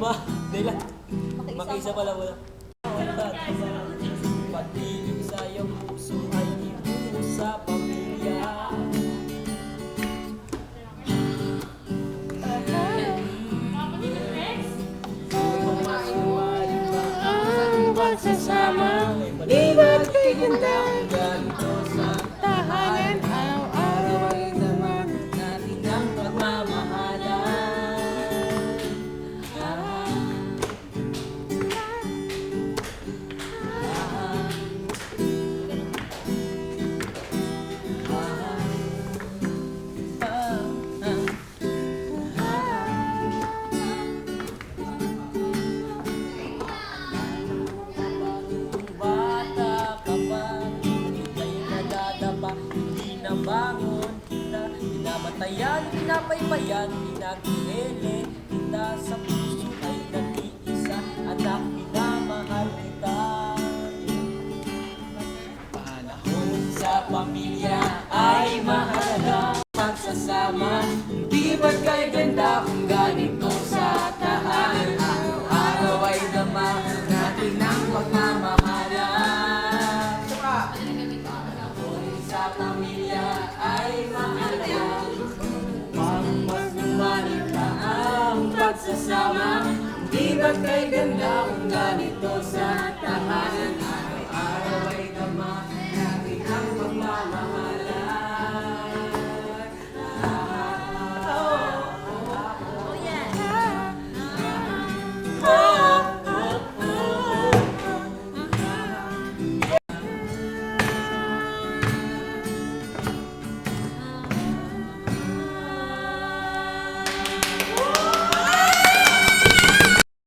Dila. Makiisa pala wala. Pag-ibig sa iyong puso ay ibuo sa pamilya. Ang pagsasama, di ba't kaganda ang ganito sa tahanan? Araw-araw ay naman natin ang pagmamahalan. Bangon kita, pinamatayan, pinapaypayan, pinag-iele kita sa puso ay nag-iisa, anak, minamahal kita. Panahon sa pamilya ay mahalaga, pagsasama, di ba't kay ganda kung ganito sa tahanan? Araw-araw ay dama natin ang pagmamahalan. Sa pamilya ay mahalaga, pang mas lumalim pa ang pagsasama, di ba't kay ganda kung ganito sa tahanan?